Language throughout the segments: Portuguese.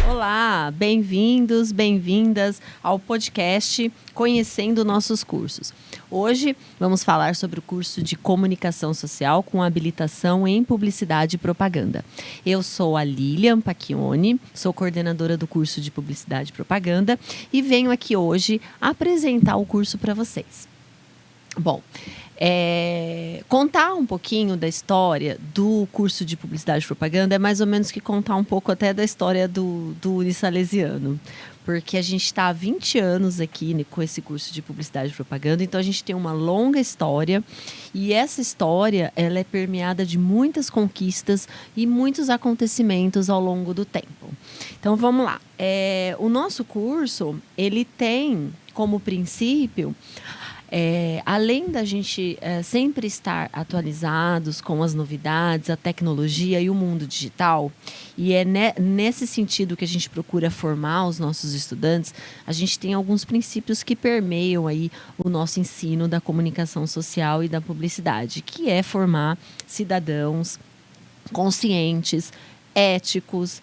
Olá, bem-vindos, bem-vindas ao podcast Conhecendo Nossos Cursos. Hoje vamos falar sobre o curso de Comunicação Social com habilitação em Publicidade e Propaganda. Eu sou a Lilian Pacchioni, sou coordenadora do curso de Publicidade e Propaganda e venho aqui hoje apresentar o curso para vocês. Bom, contar um pouquinho da história do curso de Publicidade e Propaganda é mais ou menos que contar um pouco até da história do Unisalesiano, porque a gente está há 20 anos aqui, né, com esse curso de Publicidade e Propaganda, então a gente tem uma longa história e essa história ela é permeada de muitas conquistas e muitos acontecimentos ao longo do tempo. Então vamos lá, o nosso curso ele tem como princípio além da gente sempre estar atualizados com as novidades, a tecnologia e o mundo digital, e é nesse sentido que a gente procura formar os nossos estudantes, a gente tem alguns princípios que permeiam aí o nosso ensino da comunicação social e da publicidade, que é formar cidadãos conscientes, éticos,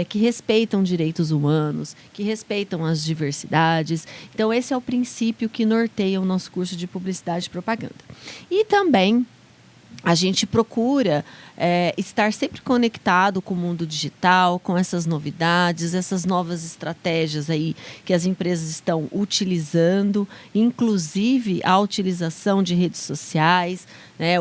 que respeitam direitos humanos, que respeitam as diversidades. Então, esse é o princípio que norteia o nosso curso de Publicidade e Propaganda. E também a gente procura estar sempre conectado com o mundo digital, com essas novidades, essas novas estratégias aí que as empresas estão utilizando, inclusive a utilização de redes sociais.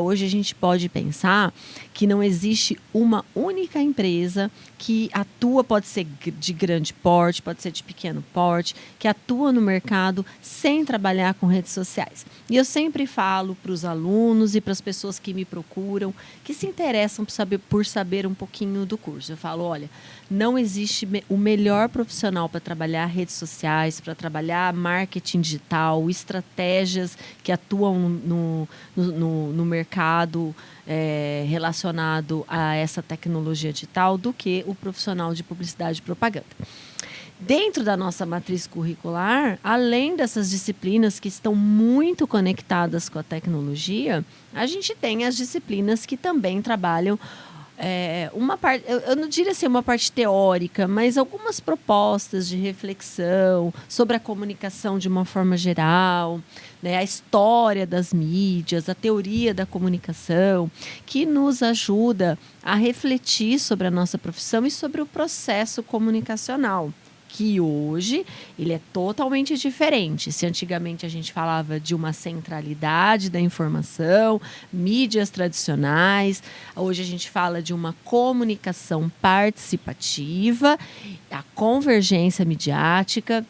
Hoje a gente pode pensar que não existe uma única empresa que atua, pode ser de grande porte, pode ser de pequeno porte, que atua no mercado sem trabalhar com redes sociais. E eu sempre falo para os alunos e para as pessoas que me procuram, que se interessam por saber um pouquinho do curso. Eu falo, olha, não existe o melhor profissional para trabalhar redes sociais, para trabalhar marketing digital, estratégias que atuam no mercado relacionado a essa tecnologia digital do que o profissional de publicidade e propaganda. Dentro da nossa matriz curricular, além dessas disciplinas que estão muito conectadas com a tecnologia, a gente tem as disciplinas que também trabalham uma parte, eu não diria assim uma parte teórica, mas algumas propostas de reflexão sobre a comunicação de uma forma geral, a história das mídias, a teoria da comunicação, que nos ajuda a refletir sobre a nossa profissão e sobre o processo comunicacional, que hoje ele é totalmente diferente. Se antigamente a gente falava de uma centralidade da informação, mídias tradicionais, hoje a gente fala de uma comunicação participativa, a convergência midiática.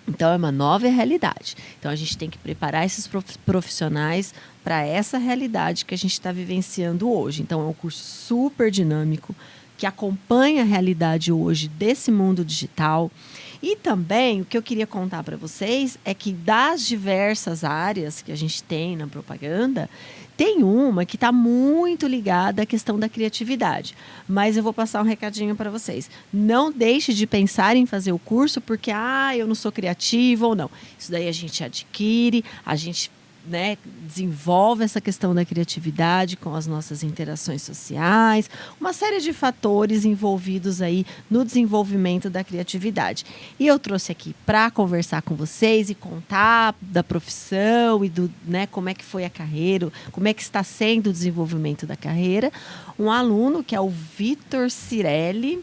Então, é uma nova realidade. Então, a gente tem que preparar esses profissionais para essa realidade que a gente está vivenciando hoje. Então, é um curso super dinâmico, que acompanha a realidade hoje desse mundo digital. E também, o que eu queria contar para vocês é que das diversas áreas que a gente tem na propaganda, tem uma que está muito ligada à questão da criatividade. Mas eu vou passar um recadinho para vocês. Não deixe de pensar em fazer o curso porque, eu não sou criativa ou não. Isso daí a gente adquire, a gente desenvolve essa questão da criatividade com as nossas interações sociais, uma série de fatores envolvidos aí no desenvolvimento da criatividade. E eu trouxe aqui para conversar com vocês e contar da profissão e do, como é que foi a carreira, como é que está sendo o desenvolvimento da carreira, um aluno que é o Vitor Cirelli.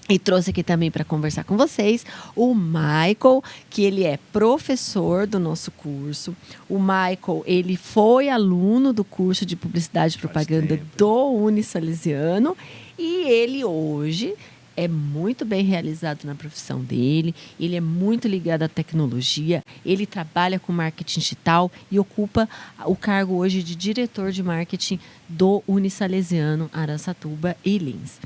E trouxe aqui também para conversar com vocês o Michael, que ele é professor do nosso curso. O Michael, ele foi aluno do curso de Publicidade e Propaganda do Unisalesiano e ele hoje é muito bem realizado na profissão dele, ele é muito ligado à tecnologia, ele trabalha com marketing digital e ocupa o cargo hoje de diretor de marketing do Unisalesiano Araçatuba e Lins.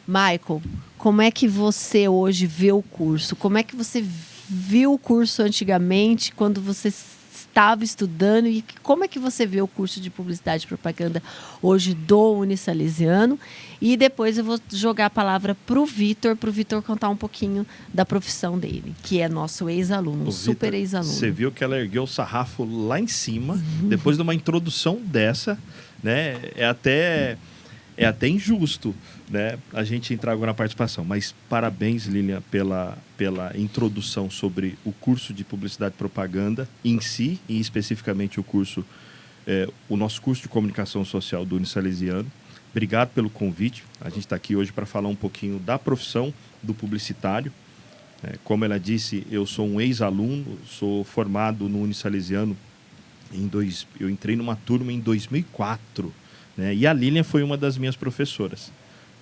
Michael, como é que você hoje vê o curso? Como é que você viu o curso antigamente, quando você estava estudando e como é que você vê o curso de Publicidade e Propaganda hoje do Unisalesiano. E depois eu vou jogar a palavra para o Vitor contar um pouquinho da profissão dele, que é nosso ex-aluno, super ex-aluno. Você viu que ela ergueu o sarrafo lá em cima, depois de uma introdução dessa, né? É até injusto, né, a gente entrar agora na participação. Mas parabéns, Lilian, pela introdução sobre o curso de Publicidade e Propaganda em si, e especificamente o nosso curso de Comunicação Social do Unisalesiano. Obrigado pelo convite. A gente está aqui hoje para falar um pouquinho da profissão do publicitário. Como ela disse, eu sou um ex-aluno, sou formado no Unisalesiano. Eu entrei numa turma em 2004. E a Lilian foi uma das minhas professoras.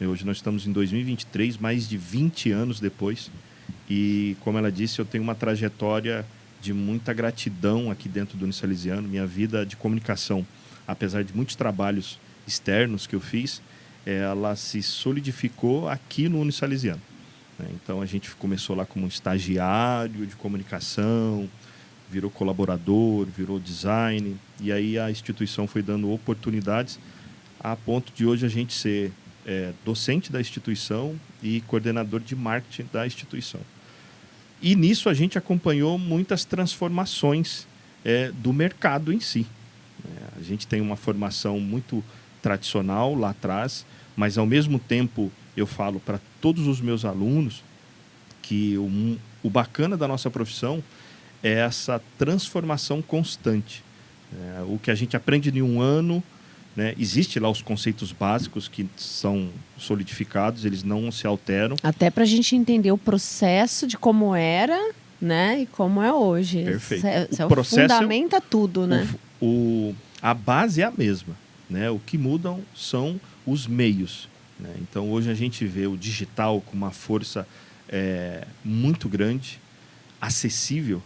Hoje nós estamos em 2023, mais de 20 anos depois. E, como ela disse, eu tenho uma trajetória de muita gratidão aqui dentro do Unisalesiano. Minha vida de comunicação, apesar de muitos trabalhos externos que eu fiz, ela se solidificou aqui no Unisalesiano. Então, a gente começou lá como estagiário de comunicação, virou colaborador, virou design. E aí a instituição foi dando oportunidades a ponto de hoje a gente ser docente da instituição e coordenador de marketing da instituição. E nisso a gente acompanhou muitas transformações do mercado em si. A gente tem uma formação muito tradicional lá atrás, mas ao mesmo tempo eu falo para todos os meus alunos que o bacana da nossa profissão é essa transformação constante. O que a gente aprende em um ano, existe lá os conceitos básicos que são solidificados, eles não se alteram. Até para a gente entender o processo de como era, né, e como é hoje. Perfeito. O fundamenta tudo, né? A base é a mesma, né? O que mudam são os meios. Então, hoje a gente vê o digital com uma força muito grande, acessível.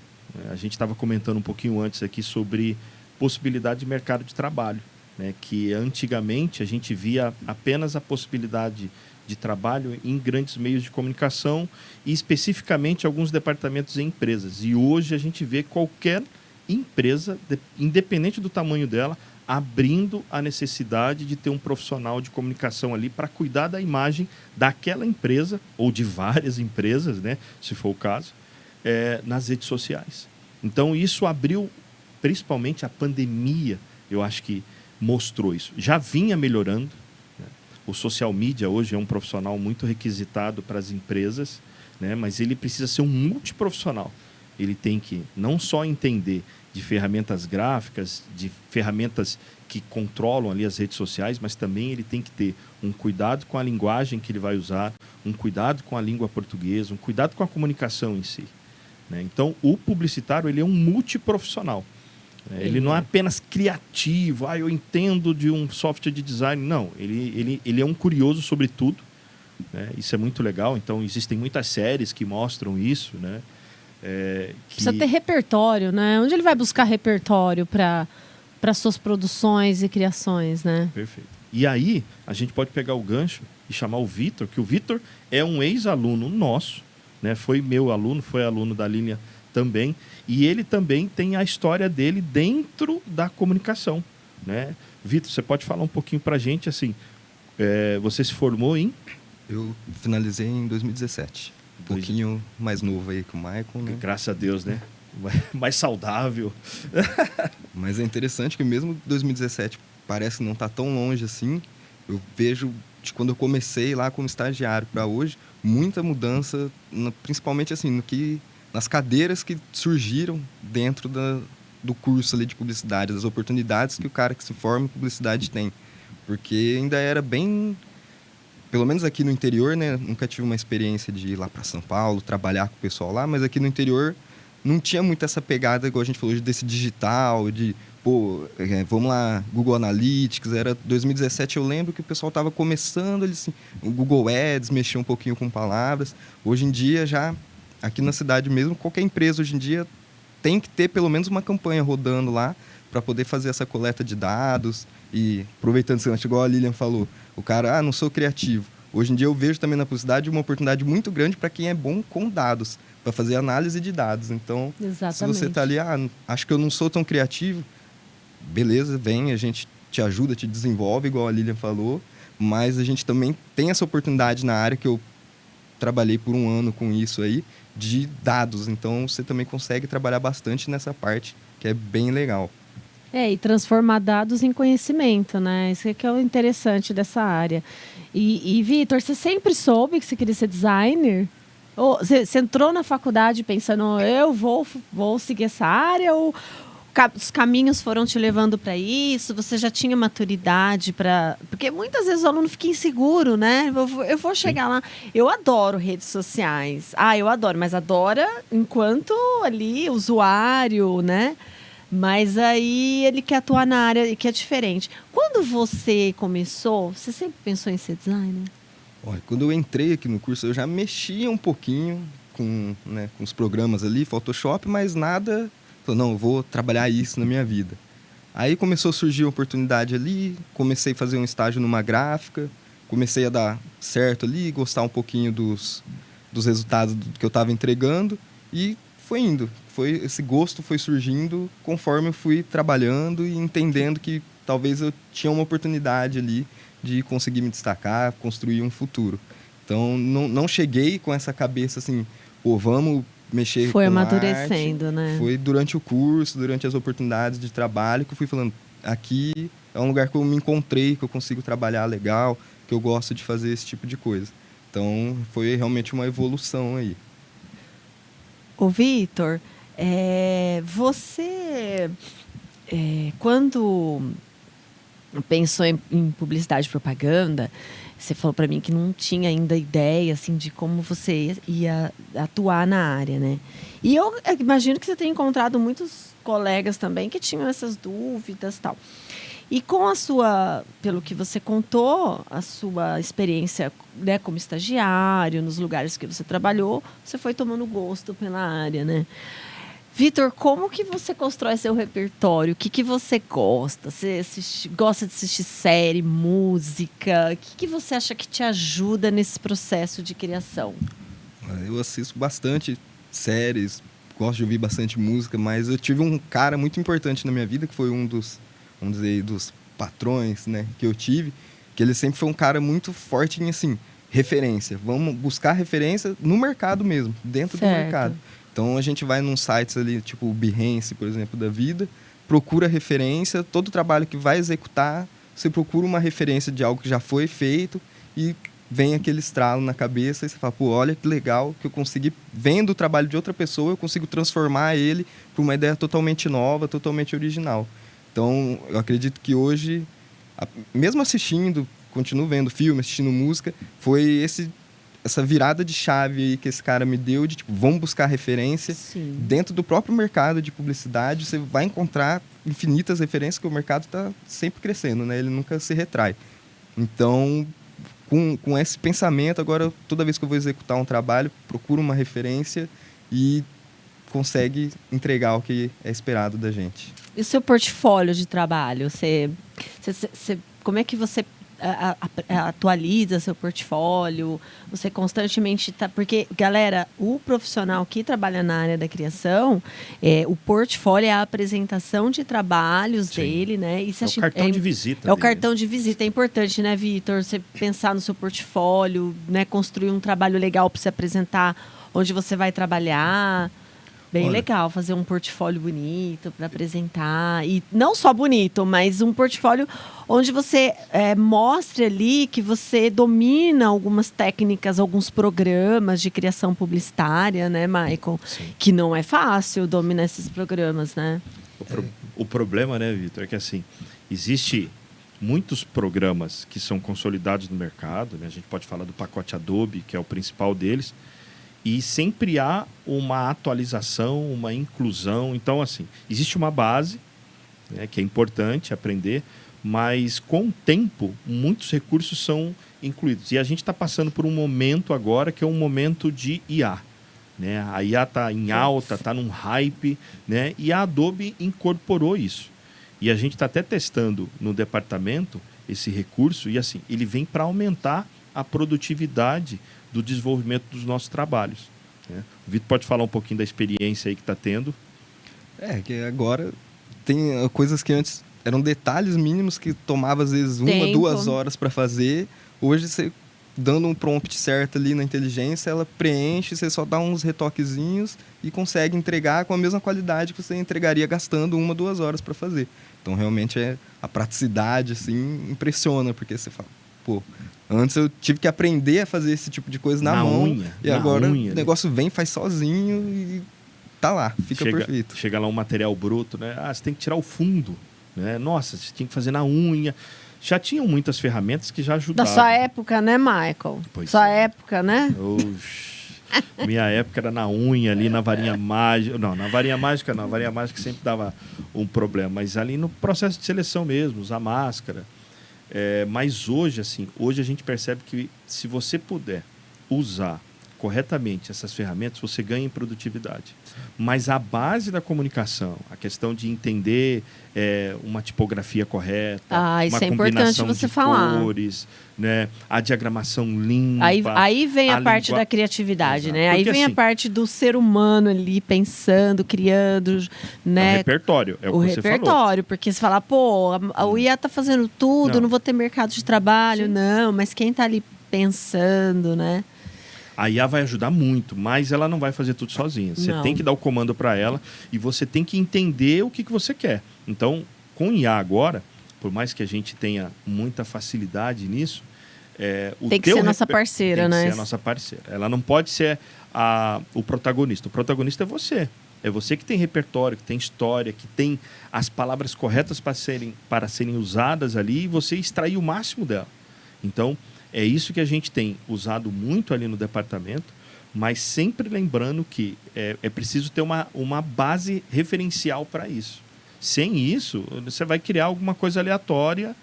A gente estava comentando um pouquinho antes aqui sobre possibilidade de mercado de trabalho. Que antigamente a gente via apenas a possibilidade de trabalho em grandes meios de comunicação e especificamente alguns departamentos em empresas. E hoje a gente vê qualquer empresa, independente do tamanho dela, abrindo a necessidade de ter um profissional de comunicação ali para cuidar da imagem daquela empresa ou de várias empresas, se for o caso, nas redes sociais. Então isso abriu, principalmente a pandemia, eu acho que mostrou isso. Já vinha melhorando. O social media hoje é um profissional muito requisitado para as empresas, mas ele precisa ser um multiprofissional. Ele tem que não só entender de ferramentas gráficas, de ferramentas que controlam ali as redes sociais, mas também ele tem que ter um cuidado com a linguagem que ele vai usar, um cuidado com a língua portuguesa, um cuidado com a comunicação em si. Então, o publicitário ele é um multiprofissional. Ele não é apenas criativo, eu entendo de um software de design. Não, ele é um curioso sobre tudo. Isso é muito legal. Então, existem muitas séries que mostram isso. Precisa ter repertório, né? Onde ele vai buscar repertório para suas produções e criações, né? Perfeito. E aí, a gente pode pegar o gancho e chamar o Vitor, que o Vitor é um ex-aluno nosso, foi meu aluno, foi aluno da Lilian também, e ele também tem a história dele dentro da comunicação. Vitor, você pode falar um pouquinho para a gente, assim, você se formou em? Eu finalizei em 2017, um pouquinho mais novo aí que o Michael, né? Graças a Deus, mais saudável. Mas é interessante que mesmo 2017 parece que não está tão longe assim, eu vejo de quando eu comecei lá como estagiário para hoje, muita mudança, principalmente assim, nas cadeiras que surgiram dentro do curso ali de publicidade, das oportunidades que o cara que se forma em publicidade tem. Porque ainda era bem... Pelo menos aqui no interior, nunca tive uma experiência de ir lá para São Paulo, trabalhar com o pessoal lá, mas aqui no interior não tinha muito essa pegada, igual a gente falou, desse digital, de, vamos lá, Google Analytics. Era 2017, eu lembro que o pessoal estava começando, assim, o Google Ads, mexia um pouquinho com palavras. Hoje em dia, já aqui na cidade mesmo, qualquer empresa hoje em dia tem que ter pelo menos uma campanha rodando lá para poder fazer essa coleta de dados. E aproveitando esse gancho, igual a Lilian falou, o cara, não sou criativo. Hoje em dia eu vejo também na publicidade uma oportunidade muito grande para quem é bom com dados, para fazer análise de dados. Então, Exatamente. se você está ali, acho que eu não sou tão criativo, beleza, vem, a gente te ajuda, te desenvolve, igual a Lilian falou, mas a gente também tem essa oportunidade na área que eu trabalhei por um ano com isso aí, de dados. Então, você também consegue trabalhar bastante nessa parte, que é bem legal. E transformar dados em conhecimento, né? Isso que é o interessante dessa área. E Vitor, você sempre soube que você queria ser designer? Ou você entrou na faculdade pensando, eu vou seguir essa área? Ou os caminhos foram te levando para isso? Você já tinha maturidade para... Porque muitas vezes o aluno fica inseguro, né? Eu vou chegar lá. Eu adoro redes sociais. Eu adoro, mas adora enquanto ali usuário, né? Mas aí ele quer atuar na área que é diferente. Quando você começou, você sempre pensou em ser designer? Olha, quando eu entrei aqui no curso, eu já mexia um pouquinho com os programas ali, Photoshop, mas nada... Não, eu vou trabalhar isso na minha vida. Aí começou a surgir a oportunidade ali, comecei a fazer um estágio numa gráfica, comecei a dar certo ali, gostar um pouquinho dos resultados do que eu estava entregando e foi indo. Esse gosto foi surgindo conforme eu fui trabalhando e entendendo que talvez eu tinha uma oportunidade ali de conseguir me destacar, construir um futuro. Então, não cheguei com essa cabeça assim, vamos mexer foi com amadurecendo, arte. Né? Foi durante o curso, durante as oportunidades de trabalho que eu fui falando, aqui é um lugar que eu me encontrei, que eu consigo trabalhar legal, que eu gosto de fazer esse tipo de coisa. Então, foi realmente uma evolução aí. Ô, Vitor, você, quando pensou em publicidade e propaganda, você falou para mim que não tinha ainda ideia assim, de como você ia atuar na área, né? E eu imagino que você tenha encontrado muitos colegas também que tinham essas dúvidas e tal. E com a sua, pelo que você contou, a sua experiência, né, como estagiário, nos lugares que você trabalhou, você foi tomando gosto pela área, né? Vitor, como que você constrói seu repertório? O que você gosta? Você gosta de assistir série, música? O que você acha que te ajuda nesse processo de criação? Eu assisto bastante séries, gosto de ouvir bastante música, mas eu tive um cara muito importante na minha vida, que foi um dos, vamos dizer, dos patrões, né, que eu tive, que ele sempre foi um cara muito forte em, assim, referência. Vamos buscar referência no mercado mesmo, dentro do mercado. Então, a gente vai num sites ali, tipo o Behance, por exemplo, da vida, procura referência, todo trabalho que vai executar, você procura uma referência de algo que já foi feito e vem aquele estralo na cabeça e você fala, olha que legal que eu consegui, vendo o trabalho de outra pessoa, eu consigo transformar ele para uma ideia totalmente nova, totalmente original. Então, eu acredito que hoje, mesmo assistindo, continuo vendo filme, assistindo música, foi essa virada de chave aí que esse cara me deu de, tipo, vamos buscar referência. Sim. Dentro do próprio mercado de publicidade, você vai encontrar infinitas referências, que o mercado está sempre crescendo, né? Ele nunca se retrai. Então, com esse pensamento, agora, toda vez que eu vou executar um trabalho, procuro uma referência e consegue entregar o que é esperado da gente. E o seu portfólio de trabalho? Como é que você atualiza seu portfólio? Você constantemente está... Porque, galera, o profissional que trabalha na área da criação, o portfólio é a apresentação de trabalhos dele, né? Isso é o cartão de visita. É o cartão de visita. É importante, né, Vitor? Você pensar no seu portfólio, né? Construir um trabalho legal para você apresentar onde você vai trabalhar. Bem legal fazer um portfólio bonito para apresentar. E não só bonito, mas um portfólio onde você mostre ali que você domina algumas técnicas, alguns programas de criação publicitária, né, Michael? Sim. Que não é fácil dominar esses programas, né? O problema, né, Vitor, é que assim, existe muitos programas que são consolidados no mercado, né? A gente pode falar do pacote Adobe, que é o principal deles, e sempre há uma atualização, uma inclusão. Então, assim, existe uma base, né, que é importante aprender, mas com o tempo, muitos recursos são incluídos. E a gente está passando por um momento agora que é um momento de IA. Né? A IA está em alta, está num hype, né? E a Adobe incorporou isso. E a gente está até testando no departamento esse recurso, e assim, ele vem para aumentar a produtividade do desenvolvimento dos nossos trabalhos, né? O Vitor pode falar um pouquinho da experiência aí que está tendo. Que agora tem coisas que antes eram detalhes mínimos que tomava às vezes 1, Tempo. 2 horas para fazer. Hoje você dando um prompt certo ali na inteligência, ela preenche, você só dá uns retoquezinhos e consegue entregar com a mesma qualidade que você entregaria gastando 1, 2 horas para fazer. Então realmente a praticidade assim impressiona, porque você fala, pô, antes eu tive que aprender a fazer esse tipo de coisa na mão unha, e agora unha, o negócio vem, faz sozinho e tá lá, fica perfeito. Chega lá um material bruto, né? Você tem que tirar o fundo, né? Nossa, você tinha que fazer na unha. Já tinham muitas ferramentas que já Da ajudavam. sua época, né, Michael? Pois sua é. época, né? Oxi. Minha época era na unha, ali na varinha mágica. Não, na varinha mágica não. A varinha mágica sempre dava um problema. Mas ali no processo de seleção mesmo, usar máscara. Mas hoje, assim, hoje a gente percebe que se você puder usar corretamente essas ferramentas, você ganha em produtividade. Mas a base da comunicação, a questão de entender uma tipografia correta, Isso uma é importante combinação você de falar. cores, né? A diagramação limpa. Aí vem a parte da criatividade, Exato. né? Aí Porque, vem assim, a parte do ser humano ali pensando, criando, né? o repertório, é o O que você falou. repertório, porque você fala, pô, o IA tá fazendo tudo, não vou ter mercado de trabalho, Sim. não, mas quem tá ali pensando, né? A IA vai ajudar muito, mas ela não vai fazer tudo sozinha. Você Não. tem que dar o comando para ela e você tem que entender o que você quer. Então, com IA agora, por mais que a gente tenha muita facilidade nisso, Tem que ser nossa parceira, né? Tem que ser a nossa parceira. Ela não pode ser o protagonista. O protagonista é você. É você que tem repertório, que tem história, que tem as palavras corretas para serem usadas ali e você extrair o máximo dela. Então, é isso que a gente tem usado muito ali no departamento, mas sempre lembrando que é preciso ter uma base referencial para isso. Sem isso, você vai criar alguma coisa aleatória,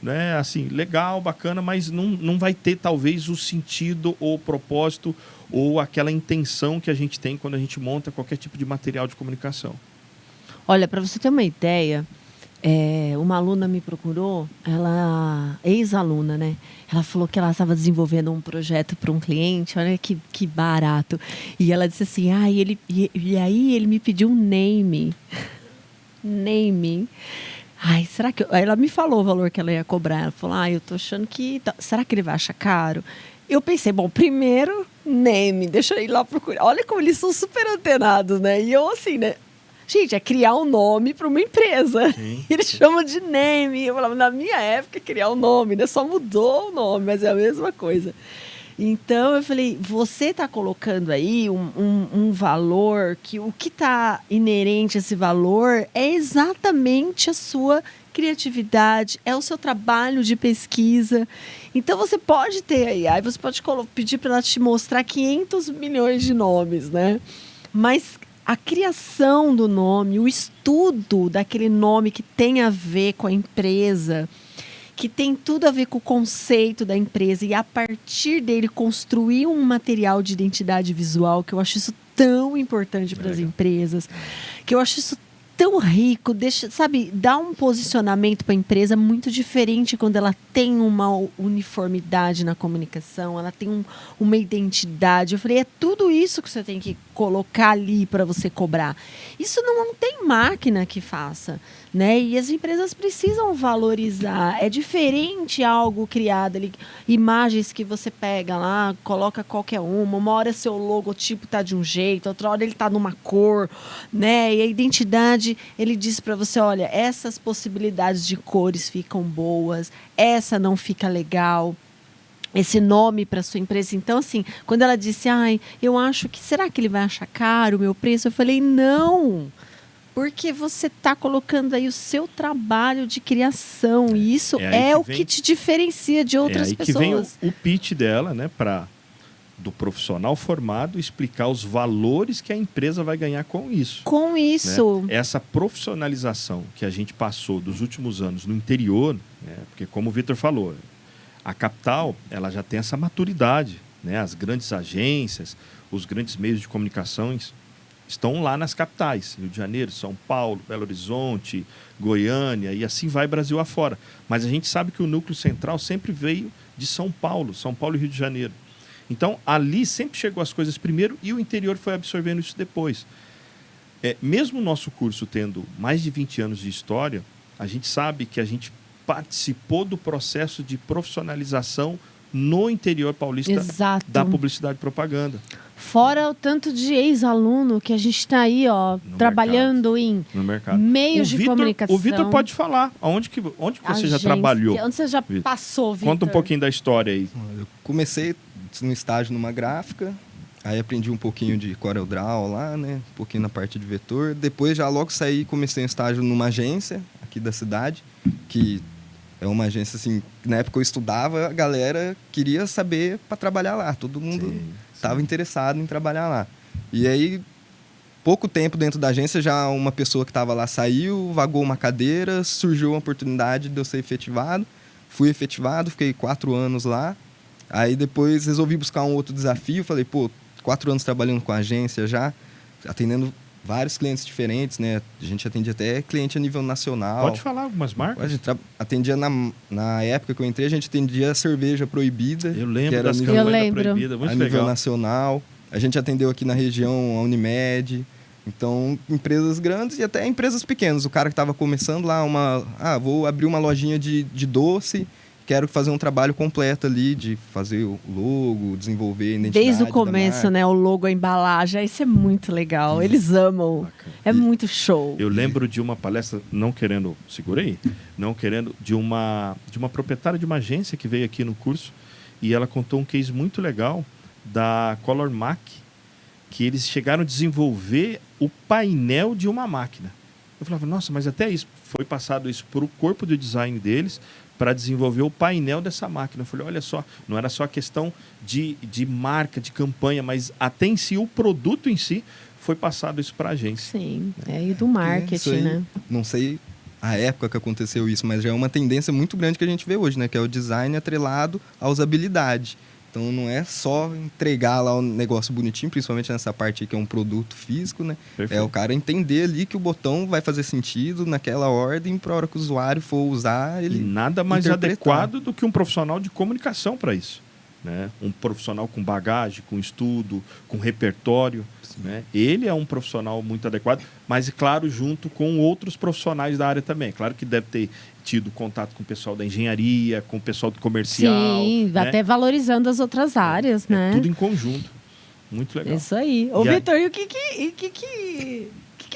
né? Assim, legal, bacana, mas não vai ter talvez o sentido ou o propósito ou aquela intenção que a gente tem quando a gente monta qualquer tipo de material de comunicação. Olha, para você ter uma ideia, uma aluna me procurou, ela, ex-aluna, né? Ela falou que ela estava desenvolvendo um projeto para um cliente, olha que barato. E ela disse assim, e aí ele me pediu um name. Name. Ai, será que... Aí ela me falou o valor que ela ia cobrar. Ela falou, eu tô achando que... Será que ele vai achar caro? Eu pensei, bom, primeiro, name, deixa eu ir lá procurar. Olha como eles são super antenados, né? E eu assim, né? Gente, é criar um nome para uma empresa. Sim. Eles chamam de name. Eu falava, na minha época, criar um nome, né? Só mudou o nome, mas é a mesma coisa. Então, eu falei, você está colocando aí um valor que o que está inerente a esse valor é exatamente a sua criatividade, é o seu trabalho de pesquisa. Então, você pode ter aí você pode pedir para ela te mostrar 500 milhões de nomes, né? Mas a criação do nome, o estudo daquele nome que tem a ver com a empresa, que tem tudo a ver com o conceito da empresa e a partir dele construir um material de identidade visual, que eu acho isso tão importante para as empresas, que eu acho isso tão rico, dá um posicionamento para a empresa muito diferente quando ela tem uma uniformidade na comunicação, ela tem uma identidade. Eu falei, é tudo isso que você tem que colocar ali para você cobrar. Isso não tem máquina que faça, né? E as empresas precisam valorizar. É diferente algo criado ali, imagens que você pega lá, coloca qualquer uma hora seu logotipo tá de um jeito, outra hora ele tá numa cor, né? E a identidade, ele diz para você, olha, essas possibilidades de cores ficam boas, essa não fica legal. Esse nome para sua empresa. Então, assim, quando ela disse, eu acho que, será que ele vai achar caro o meu preço? Eu falei, não, porque você está colocando aí o seu trabalho de criação e isso é o que te diferencia de outras pessoas. Que vem o pitch dela, né, do profissional formado explicar os valores que a empresa vai ganhar com isso. Com isso. Né? Essa profissionalização que a gente passou dos últimos anos no interior, né, porque como o Vitor falou, a capital, ela já tem essa maturidade, né? As grandes agências, os grandes meios de comunicação estão lá nas capitais, Rio de Janeiro, São Paulo, Belo Horizonte, Goiânia, e assim vai Brasil afora. Mas a gente sabe que o núcleo central sempre veio de São Paulo e Rio de Janeiro. Então, ali sempre chegou as coisas primeiro e o interior foi absorvendo isso depois. Mesmo o nosso curso tendo mais de 20 anos de história, a gente sabe que a gente participou do processo de profissionalização no interior paulista Exato. da publicidade e propaganda. Fora o tanto de ex-aluno que a gente está aí, ó, trabalhando no mercado. Meios de comunicação. O Vitor pode falar. Onde que você já trabalhou? Onde você já Vitor? passou, Vitor? Conta um pouquinho da história aí. Eu comecei no estágio numa gráfica, aí aprendi um pouquinho de CorelDRAW lá, né? Um pouquinho na parte de vetor. Depois já logo saí e comecei um estágio numa agência aqui da cidade, que é uma agência assim, na época eu estudava, a galera queria saber para trabalhar lá. Todo mundo estava interessado em trabalhar lá. E aí, pouco tempo dentro da agência, já uma pessoa que estava lá saiu, vagou uma cadeira, surgiu uma oportunidade de eu ser efetivado. Fui efetivado, fiquei 4 anos lá. Aí depois resolvi buscar um outro desafio. Falei, 4 anos trabalhando com a agência já, atendendo vários clientes diferentes, né? A gente atendia até cliente a nível nacional. Pode falar algumas marcas? A gente atendia, na época que eu entrei, a gente atendia cerveja proibida. Eu lembro que era das nível, campanhas proibidas, muito a nível legal. nacional. A gente atendeu aqui na região a Unimed. Então, empresas grandes e até empresas pequenas. O cara que estava começando lá, vou abrir uma lojinha de doce, quero fazer um trabalho completo ali de fazer o logo, desenvolver a identidade. Desde o começo, né? O logo, a embalagem, isso é muito legal. Eles amam. Bacana. É muito show. Eu lembro de uma palestra, de uma proprietária de uma agência que veio aqui no curso e ela contou um case muito legal da Color Mac, que eles chegaram a desenvolver o painel de uma máquina. Eu falava, nossa, mas até isso, foi passado isso para o corpo de design deles, para desenvolver o painel dessa máquina. Eu falei, olha só, não era só questão de marca, de campanha, mas até em si, o produto em si, foi passado isso para a agência. Sim, e do marketing, aí, né? Não sei a época que aconteceu isso, mas já é uma tendência muito grande que a gente vê hoje, né? Que é o design atrelado à usabilidade. Então, não é só entregar lá um negócio bonitinho, principalmente nessa parte que é um produto físico, né? Perfeito. É o cara entender ali que o botão vai fazer sentido naquela ordem para a hora que o usuário for usar, ele E nada mais interpretar. adequado do que um profissional de comunicação para isso. Né? Um profissional com bagagem, com estudo, com repertório. Né? Ele é um profissional muito adequado, mas, claro, junto com outros profissionais da área também. Claro que deve ter tido contato com o pessoal da engenharia, com o pessoal do comercial. Sim, né? até valorizando as outras áreas, né? Tudo em conjunto. Muito legal. Isso aí. Ô, Vitor, e o que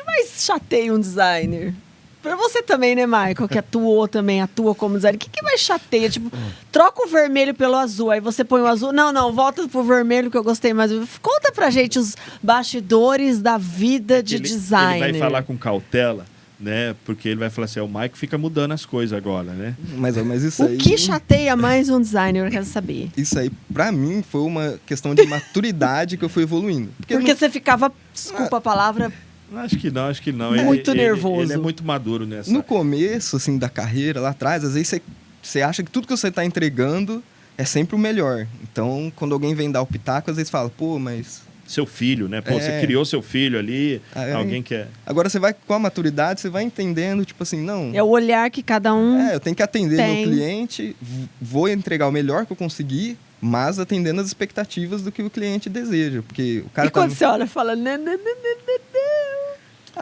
mais chateia um designer? Pra você também, né, Michael, que atua como designer. O que mais chateia? Tipo, troca o vermelho pelo azul, aí você põe o azul. Não, volta pro vermelho que eu gostei mais. Conta pra gente os bastidores da vida de designer. Ele vai falar com cautela, né? Porque ele vai falar assim, o Michael fica mudando as coisas agora, né? Mas isso aí... O que chateia mais um designer? Eu quero saber. Isso aí, pra mim, foi uma questão de maturidade que eu fui evoluindo. Porque você ficava, desculpa a palavra... Acho que não. Muito nervoso. Ele é muito maduro nessa. No começo, assim, da carreira, lá atrás, às vezes você acha que tudo que você está entregando é sempre o melhor. Então, quando alguém vem dar o pitaco, às vezes fala, mas... Seu filho, né? Você criou seu filho ali, alguém quer... Agora, você vai com a maturidade, você vai entendendo, tipo assim, não... É o olhar que cada um eu tenho que atender meu cliente, vou entregar o melhor que eu conseguir, mas atendendo as expectativas do que o cliente deseja. Porque o cara e quando você olha e fala... Não.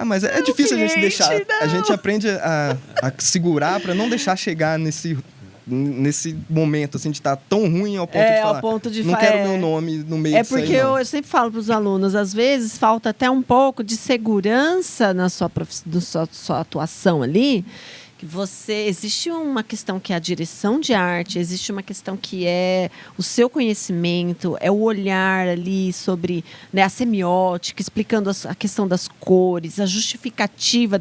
Mas é difícil a gente deixar... Não. A gente aprende a segurar para não deixar chegar nesse momento, assim, de estar tão ruim ao ponto de falar... ao ponto de não quero meu nome no meio disso aí, porque eu sempre falo para os alunos, às vezes falta até um pouco de segurança na sua atuação ali, que existe uma questão que é a direção de arte, existe uma questão que é o seu conhecimento, é o olhar ali sobre, né, a semiótica, explicando a questão das cores, a justificativa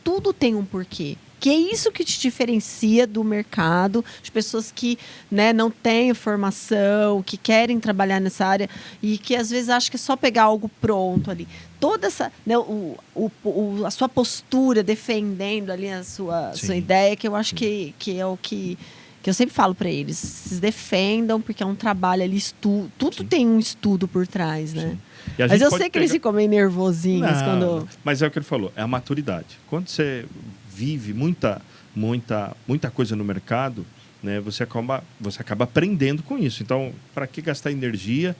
tudo tem um porquê. Que é isso que te diferencia do mercado, de pessoas que, né, não têm formação, que querem trabalhar nessa área e que às vezes acham que é só pegar algo pronto ali. Toda essa, né, a sua postura defendendo ali a sua ideia, que eu acho que é o que eu sempre falo para eles. Se defendam, porque é um trabalho ali, tudo tem um estudo por trás, né? Mas eu sei que eles ficam meio nervosinhos quando... Mas é o que ele falou, é a maturidade. Quando você vive muita coisa no mercado, né, você acaba aprendendo com isso. Então, para que gastar energia,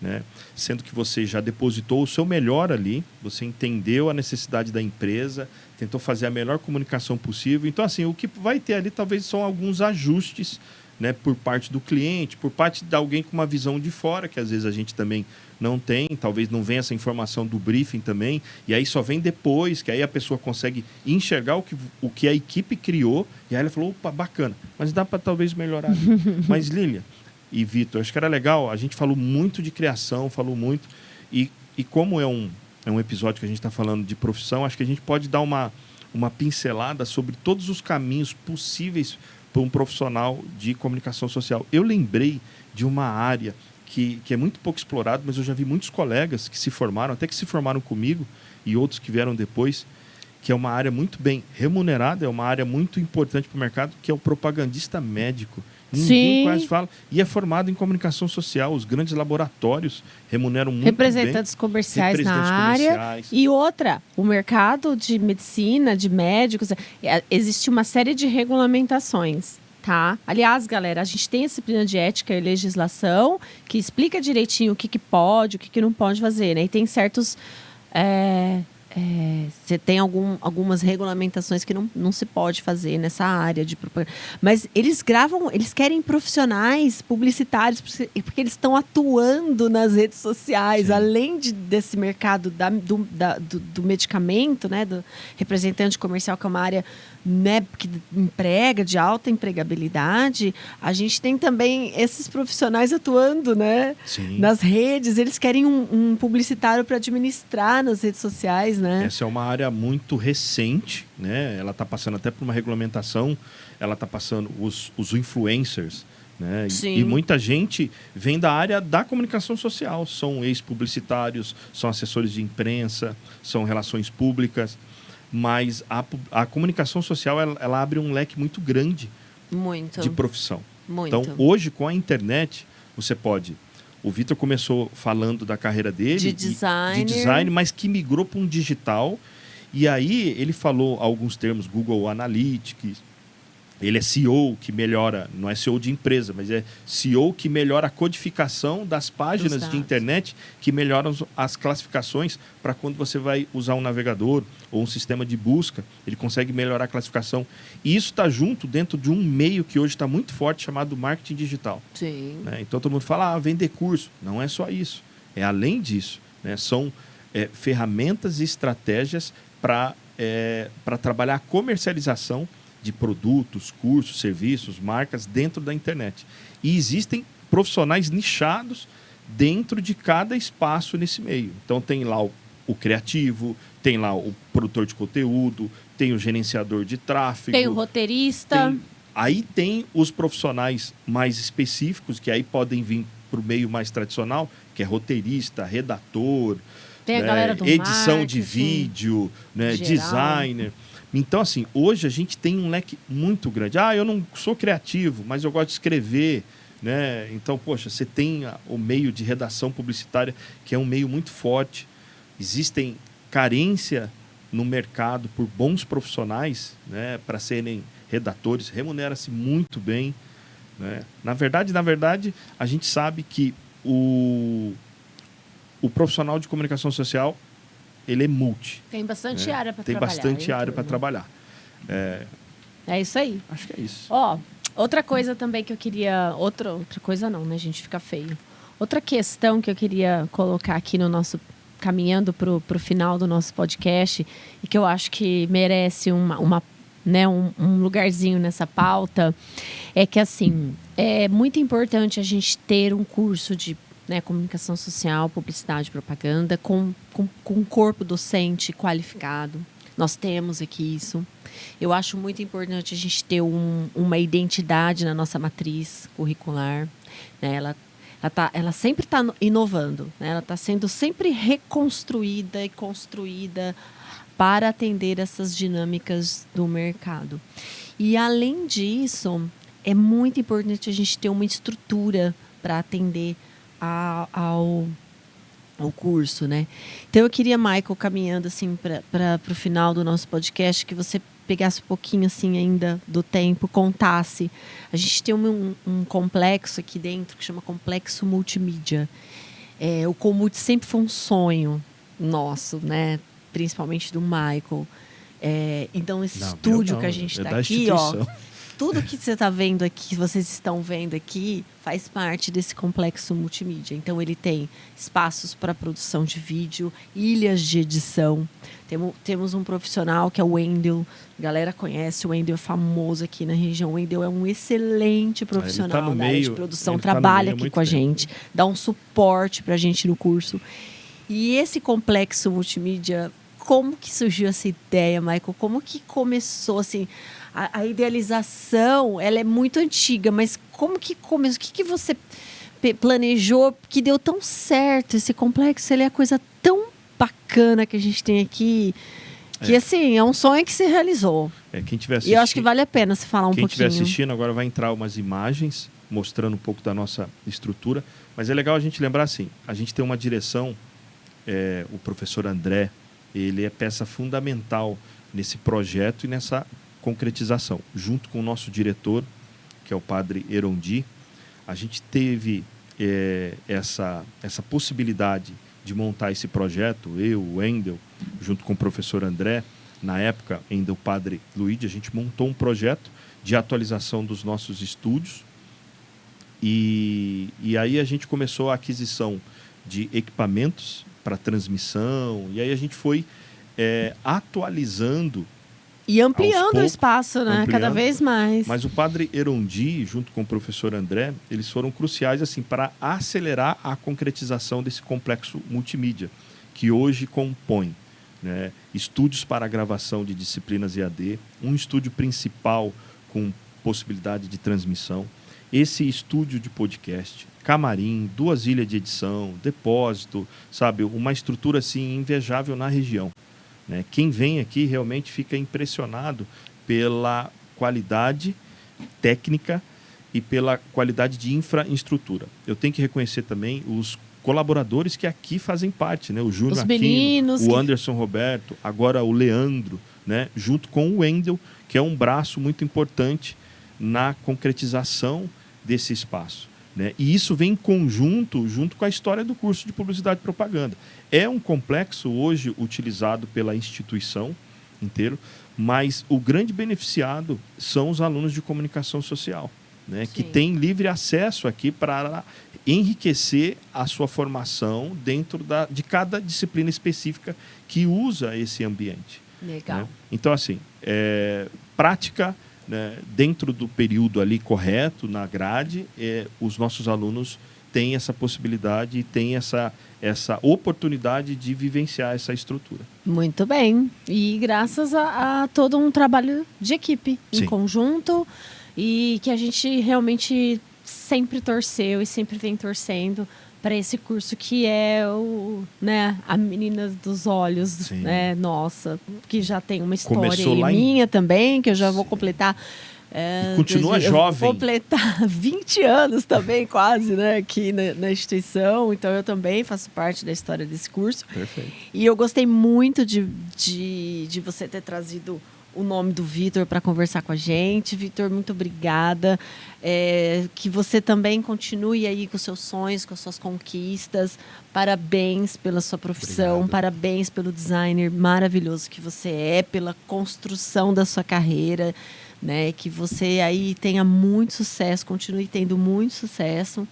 né, sendo que você já depositou o seu melhor ali, você entendeu a necessidade da empresa, tentou fazer a melhor comunicação possível. Então, assim, o que vai ter ali talvez são alguns ajustes, né, por parte do cliente, por parte de alguém com uma visão de fora, que às vezes a gente também não tem, talvez não venha essa informação do briefing também, e aí só vem depois, que aí a pessoa consegue enxergar o que a equipe criou, e aí ela falou, opa, bacana, mas dá para talvez melhorar ali. Mas, Lília e Vitor, acho que era legal, a gente falou muito de criação, falou muito, e como é um episódio que a gente está falando de profissão, acho que a gente pode dar uma pincelada sobre todos os caminhos possíveis para um profissional de comunicação social. Eu lembrei de uma área que é muito pouco explorada, mas eu já vi muitos colegas que se formaram, até que se formaram comigo, e outros que vieram depois, que é uma área muito bem remunerada, é uma área muito importante para o mercado, que é o propagandista médico. Ninguém quase fala. E é formado em comunicação social. Os grandes laboratórios remuneram muito representantes bem. comerciais na área. E outra, o mercado de medicina, de médicos, existe uma série de regulamentações. Tá? Aliás, galera, a gente tem a disciplina de ética e legislação que explica direitinho o que pode, o que não pode fazer, né? E tem certos... você tem algumas regulamentações que não se pode fazer nessa área de propaganda. Mas eles querem profissionais publicitários, porque eles estão atuando nas redes sociais, sim, além desse mercado do medicamento, né, do representante comercial, que é uma área, né, que emprega, de alta empregabilidade. A gente tem também esses profissionais atuando, né, nas redes. Eles querem um publicitário para administrar nas redes sociais, né? Essa é uma área muito recente, né? Ela está passando até por uma regulamentação, ela está passando os influencers, né? E muita gente vem da área da comunicação social, são ex-publicitários, são assessores de imprensa, são relações públicas, mas a comunicação social ela abre um leque muito grande de profissão. Então, hoje, com a internet, você pode... O Vitor começou falando da carreira dele, de design, mas que migrou para um digital. E aí ele falou alguns termos, Google Analytics. Ele é CEO, que melhora, não é CEO de empresa, mas é CEO que melhora a codificação das páginas de internet, que melhoram as classificações para quando você vai usar um navegador ou um sistema de busca, ele consegue melhorar a classificação. E isso está junto dentro de um meio que hoje está muito forte, chamado marketing digital. Sim. Né? Então todo mundo fala, vender curso. Não é só isso. É além disso. Né? São ferramentas e estratégias para trabalhar a comercialização de produtos, cursos, serviços, marcas dentro da internet. E existem profissionais nichados dentro de cada espaço nesse meio. Então tem lá o criativo, tem lá o produtor de conteúdo, tem o gerenciador de tráfego. Tem o roteirista. Aí tem os profissionais mais específicos, que aí podem vir para o meio mais tradicional, que é roteirista, redator, tem a galera do edição marketing, de vídeo, né, designer. Então, assim, hoje a gente tem um leque muito grande. Eu não sou criativo, mas eu gosto de escrever, né? Então, poxa, você tem o meio de redação publicitária, que é um meio muito forte. Existem carência no mercado por bons profissionais, né, para serem redatores, remunera-se muito bem, né? Na verdade, a gente sabe que o profissional de comunicação social, ele é multi. Tem bastante área para trabalhar. Tem bastante área para trabalhar. É isso aí. Acho que é isso. Outra coisa também que eu queria... Outra coisa não, né, gente? Fica feio. Outra questão que eu queria colocar aqui no nosso... Caminhando para o final do nosso podcast, e que eu acho que merece um lugarzinho nessa pauta, é que, assim, é muito importante a gente ter um curso de comunicação social, publicidade, propaganda, com um corpo docente qualificado. Nós temos aqui isso. Eu acho muito importante a gente ter uma identidade na nossa matriz curricular. Né? Ela sempre está inovando. Né? Ela está sendo sempre reconstruída e construída para atender essas dinâmicas do mercado. E, além disso, é muito importante a gente ter uma estrutura para atender ao curso, né? Então eu queria, Michael, caminhando assim para o final do nosso podcast, que você pegasse um pouquinho assim ainda do tempo, contasse. A gente tem um complexo aqui dentro que chama Complexo Multimídia. O Comult sempre foi um sonho nosso, né? Principalmente do Michael. Então, esse estúdio que a gente está aqui, ó, tudo que você está vendo aqui, vocês estão vendo aqui, faz parte desse complexo multimídia. Então, ele tem espaços para produção de vídeo, ilhas de edição. Temos um profissional que é o Wendel. A galera conhece, o Wendel é famoso aqui na região. O Wendel é um excelente profissional da área de produção, trabalha aqui com a gente, dá um suporte para a gente no curso. E esse complexo multimídia, como que surgiu essa ideia, Michael? Como que começou, assim, a idealização, ela é muito antiga, mas como que começou? O que você planejou que deu tão certo? Esse complexo, ele é a coisa tão bacana que a gente tem aqui, que assim, é um sonho que se realizou. Quem tiver assistindo, e eu acho que vale a pena você falar um pouquinho. Quem estiver assistindo, agora vai entrar umas imagens mostrando um pouco da nossa estrutura, mas é legal a gente lembrar assim, a gente tem uma direção, o professor André, ele é peça fundamental nesse projeto e nessa concretização. Junto com o nosso diretor, que é o padre Erondi, a gente teve essa possibilidade de montar esse projeto, eu, o Wendel, junto com o professor André, na época ainda o padre Luigi, a gente montou um projeto de atualização dos nossos estúdios e aí a gente começou a aquisição de equipamentos para transmissão, e aí a gente foi atualizando e ampliando o espaço, né? Cada vez mais. Mas o padre Erondi, junto com o professor André, eles foram cruciais assim, para acelerar a concretização desse complexo multimídia, que hoje compõe, né, estúdios para a gravação de disciplinas EAD, um estúdio principal com possibilidade de transmissão, esse estúdio de podcast, camarim, 2 ilhas de edição, depósito, sabe? Uma estrutura assim invejável na região. Né? Quem vem aqui realmente fica impressionado pela qualidade técnica e pela qualidade de infraestrutura. Eu tenho que reconhecer também os colaboradores que aqui fazem parte, né? O Júnior Aquino, o Anderson Roberto, agora o Leandro, né? Junto com o Wendel, que é um braço muito importante na concretização desse espaço. Né? E isso vem em conjunto, junto com a história do curso de Publicidade e Propaganda. É um complexo hoje utilizado pela instituição inteira, mas o grande beneficiado são os alunos de comunicação social, né? Que têm livre acesso aqui para enriquecer a sua formação dentro de cada disciplina específica que usa esse ambiente. Legal. Né? Então, assim, prática, né, dentro do período ali correto, na grade, os nossos alunos têm essa possibilidade e têm essa oportunidade de vivenciar essa estrutura. Muito bem. E graças a todo um trabalho de equipe, em conjunto, e que a gente realmente sempre torceu e sempre vem torcendo para esse curso que é a menina dos olhos, né, nossa, que já tem uma história minha também, que eu já vou completar. Continua jovem. Vou completar 20 anos também, quase, né, aqui na instituição. Então, eu também faço parte da história desse curso. Perfeito. E eu gostei muito de você ter trazido o nome do Vitor para conversar com a gente. Vitor, muito obrigada. Que você também continue aí com os seus sonhos, com as suas conquistas. Parabéns pela sua profissão, obrigado. Parabéns pelo designer maravilhoso que você é, pela construção da sua carreira, né? Que você aí tenha muito sucesso, continue tendo muito sucesso.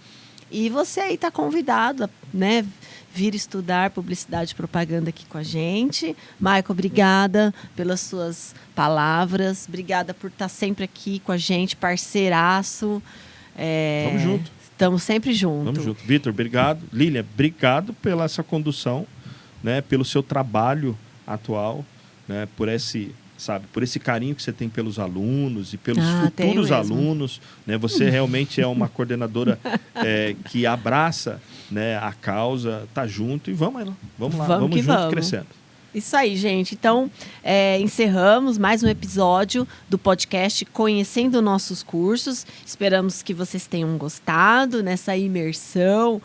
E você aí está convidado, né? Vir estudar publicidade e propaganda aqui com a gente. Michael, obrigada pelas suas palavras. Obrigada por estar sempre aqui com a gente, parceiraço. Vamos junto. Estamos sempre juntos. Vamos junto. Vitor, obrigado. Lília, obrigado pela essa condução, né? Pelo seu trabalho atual, né? Por esse carinho que você tem pelos alunos e pelos futuros alunos, né? Você realmente é uma coordenadora que abraça, né, a causa, tá junto e vamos lá, vamos junto crescendo. Isso aí, gente. Então, encerramos mais um episódio do podcast Conhecendo Nossos Cursos. Esperamos que vocês tenham gostado nessa imersão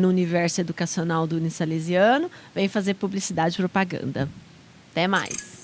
no universo educacional do Unisalesiano. Vem fazer publicidade e propaganda. Até mais.